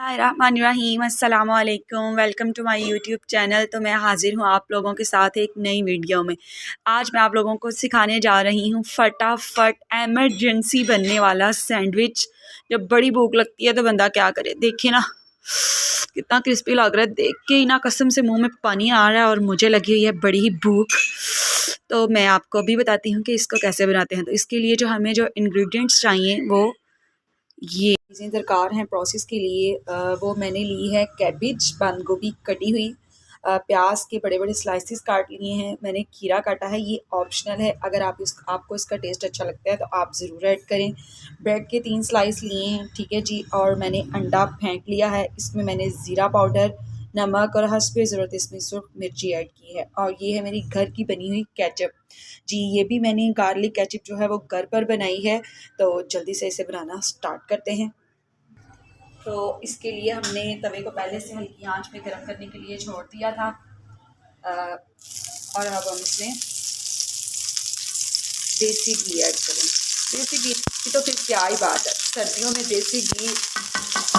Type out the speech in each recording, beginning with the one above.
बिस्मिल्लाहिर्रहमानिर्रहीम अस्सलाम वालेकुम। Welcome to my YouTube channel. तो मैं हाज़िर हूँ आप लोगों के साथ एक नई वीडियो में। आज मैं आप लोगों को सिखाने जा रही हूँ फटाफट एमरजेंसी बनने वाला सैंडविच। जब बड़ी भूख लगती है तो बंदा क्या करे, देखिए ना कितना क्रिस्पी लग रहा है, देख के ही ना कसम से मुँह में पानी आ रहा है और मुझे लगी हुई है बड़ी ही भूख। तो मैं आपको भी बताती हूँ कि इसको कैसे बनाते हैं। तो इसके लिए हमें जो इंग्रेडिएंट्स चाहिए वो ये चीज़ें दरकार हैं प्रोसेस के लिए। वो मैंने ली है कैबिज, बंद गोभी कटी हुई, प्याज के बड़े बड़े स्लाइसिस काट लिए हैं, मैंने खीरा काटा है। ये ऑप्शनल है, अगर आपको इसका टेस्ट अच्छा लगता है तो आप ज़रूर ऐड करें। ब्रेड के 3 स्लाइस लिए हैं, ठीक है जी। और मैंने अंडा फेंट लिया है, इसमें मैंने ज़ीरा पाउडर, नमक और हस्बे ज़रूरत इसमें सुर्ख मिर्ची ऐड की है। और ये है मेरी घर की बनी हुई केचप जी। ये भी मैंने गार्लिक केचप जो है वो घर पर बनाई है। तो जल्दी से इसे बनाना स्टार्ट करते हैं। तो इसके लिए हमने तवे को पहले से हल्की आंच पे गर्म करने के लिए छोड़ दिया था। और अब हम इसमें देसी घी ऐड करें। देसी घी की तो फिर क्या ही बात है, सर्दियों में देसी घी,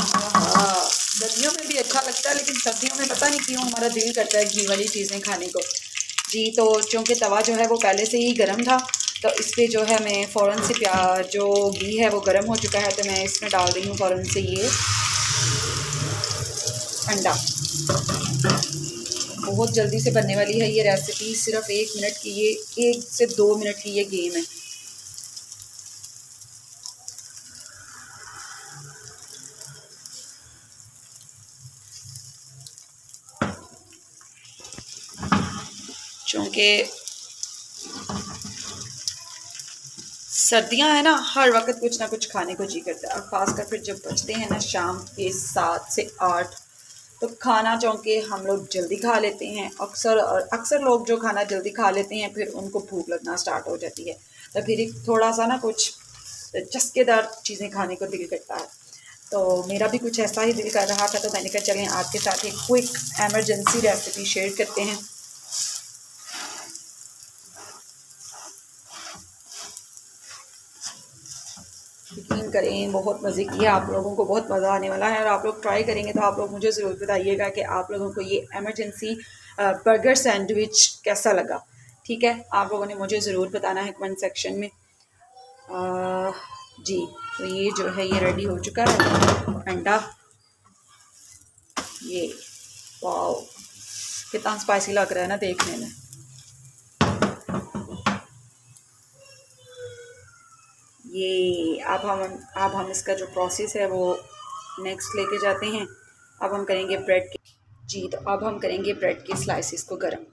हाँ गर्मियों में भी अच्छा लगता है, लेकिन सर्दियों में पता नहीं क्यों हमारा दिल करता है घी वाली चीज़ें खाने को जी। तो चूँकि तवा जो है वो पहले से ही गर्म था, तो इस पर जो है मैं फ़ौरन से जो घी है वो गर्म हो चुका है, तो मैं इसमें डाल रही हूँ फ़ौरन से ये अंडा। बहुत जल्दी से बनने वाली है ये रेसिपी, सिर्फ 1 मिनट की, ये 1 से 2 मिनट की ये गेम है। चूँकि सर्दियां है ना, हर वक्त कुछ ना कुछ खाने को जी करता है, और ख़ासकर फिर जब बचते हैं ना शाम के 7 से 8, तो खाना चूँकि हम लोग जल्दी खा लेते हैं अक्सर लोग जो खाना जल्दी खा लेते हैं फिर उनको भूख लगना स्टार्ट हो जाती है, तो फिर एक थोड़ा सा ना कुछ चस्केदार चीज़ें खाने को दिल करता है। तो मेरा भी कुछ ऐसा ही दिल कर रहा था, तो मैंने कहा चलें आपके साथ एक क्विक एमरजेंसी रेसिपी शेयर करते हैं। यकीन करें बहुत मज़े की है, आप लोगों को बहुत मज़ा आने वाला है, और आप लोग ट्राई करेंगे तो आप लोग मुझे ज़रूर बताइएगा कि आप लोगों को ये एमरजेंसी बर्गर सैंडविच कैसा लगा। ठीक है, आप लोगों ने मुझे ज़रूर बताना है कमेंट सेक्शन में। जी तो ये जो है ये रेडी हो चुका है अंडा। ये वाओ कितना स्पाइसी लग रहा है ना देखने में। ये अब हम इसका जो प्रोसेस है वो नेक्स्ट लेके जाते हैं। अब हम करेंगे ब्रेड के जी। तो अब हम करेंगे ब्रेड के स्लाइसिस को गरम,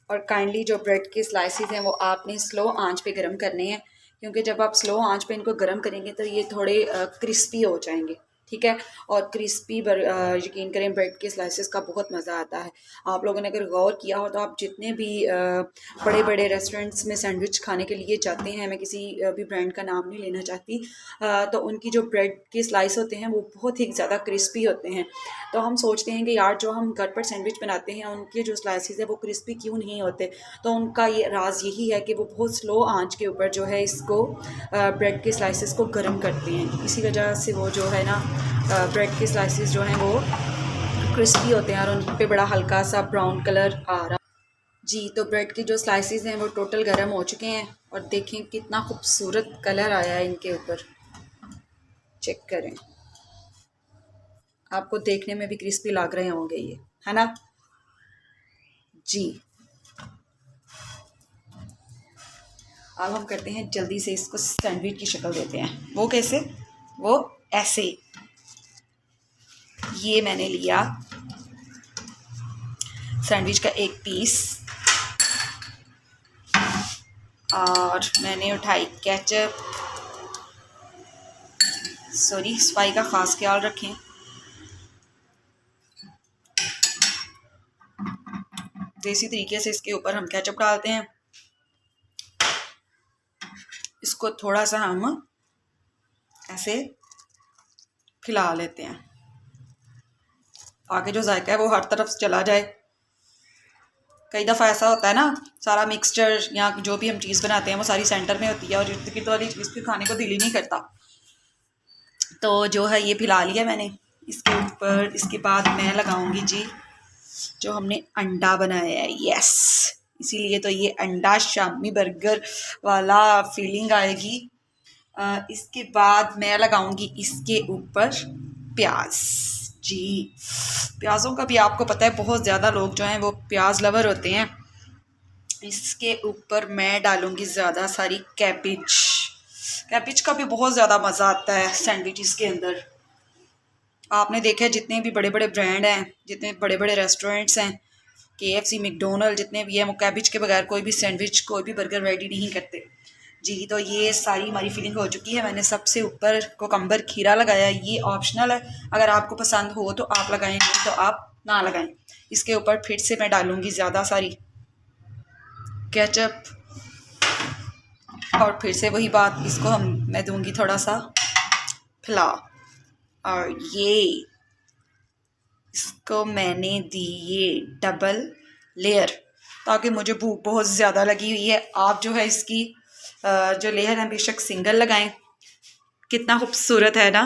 और काइंडली जो ब्रेड के स्लाइसिस हैं वो आपने स्लो आंच पे गरम करने हैं, क्योंकि जब आप स्लो आंच पे इनको गरम करेंगे तो ये थोड़े क्रिस्पी हो जाएंगे। ठीक है, और क्रिस्पी यकीन करें ब्रेड के स्लाइसेस का बहुत मज़ा आता है। आप लोगों ने अगर गौर किया हो तो आप जितने भी बड़े बड़े रेस्टोरेंट्स में सैंडविच खाने के लिए जाते हैं, मैं किसी भी ब्रांड का नाम नहीं लेना चाहती, तो उनकी जो ब्रेड के स्लाइस होते हैं वो बहुत ही ज़्यादा क्रिस्पी होते हैं। तो हम सोचते हैं कि यार जो हम घर पर सैंडविच बनाते हैं उनके जो स्लाइसेस है वो क्रिस्पी क्यों नहीं होते। तो उनका ये राज यही है कि वो बहुत स्लो आंच के ऊपर जो है इसको ब्रेड के स्लाइसेस को गर्म करते हैं, इसी वजह से वो जो है ना ब्रेड के स्लाइसेस जो हैं वो क्रिस्पी होते हैं और उन पे बड़ा हल्का सा ब्राउन कलर आ रहा जी। तो ब्रेड के जो स्लाइसेस हैं वो टोटल गर्म हो चुके हैं, और देखें कितना खूबसूरत कलर आया है इनके ऊपर, चेक करें। आपको देखने में भी क्रिस्पी लग रहे होंगे ये, है ना जी। अब हम करते हैं जल्दी से इसको सैंडविच की शक्ल देते हैं। वो कैसे, वो ऐसे। ये मैंने लिया सैंडविच का एक पीस, और मैंने उठाई केचप। सॉरी, सफाई का ख़ास ख्याल रखें। देसी तरीके से इसके ऊपर हम केचप डालते हैं, इसको थोड़ा सा हम ऐसे खिला लेते हैं ताकि जो जायका है वो हर तरफ चला जाए। कई दफ़ा ऐसा होता है ना, सारा मिक्सचर या जो भी हम चीज़ बनाते हैं वो सारी सेंटर में होती है और इर्द गिर्द वाली चीज़ फिर खाने को दिल ही नहीं करता। तो जो है ये पिला लिया मैंने इसके ऊपर इसके बाद मैं लगाऊंगी जी जो हमने अंडा बनाया है। यस, इसीलिए तो ये अंडा शामी बर्गर वाला फीलिंग आएगी। इसके बाद मैं लगाऊंगी इसके ऊपर प्याज। जी, प्याज़ों का भी आपको पता है बहुत ज़्यादा लोग जो हैं वो प्याज लवर होते हैं। इसके ऊपर मैं डालूंगी ज़्यादा सारी कैबिज। कैबिज का भी बहुत ज़्यादा मज़ा आता है सैंडविचेस के अंदर। आपने देखा है जितने भी बड़े बड़े ब्रांड हैं, जितने बड़े बड़े रेस्टोरेंट्स हैं, KFC, मैकडोनल्ड, जितने भी हैं, वो कैबिज के बगैर कोई भी सैंडविच कोई भी बर्गर रेडी नहीं करते। जी, तो ये सारी हमारी फिलिंग हो चुकी है। मैंने सबसे ऊपर कोकम्बर खीरा लगाया, ये ऑप्शनल है, अगर आपको पसंद हो तो आप लगाएं, नहीं तो आप ना लगाएं। इसके ऊपर फिर से मैं डालूंगी ज़्यादा सारी केचप और फिर से वही बात, इसको मैं दूंगी थोड़ा सा फैला, और ये इसको मैंने दी ये डबल लेयर ताकि मुझे भूख बहुत ज़्यादा लगी हुई है। आप जो है इसकी जो लेयर है बेशक सिंगल लगाएं। कितना खूबसूरत है ना।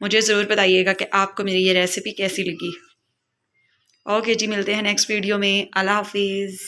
मुझे ज़रूर बताइएगा कि आपको मेरी ये रेसिपी कैसी लगी। ओके जी, मिलते हैं नेक्स्ट वीडियो में। अल्लाह हाफिज़।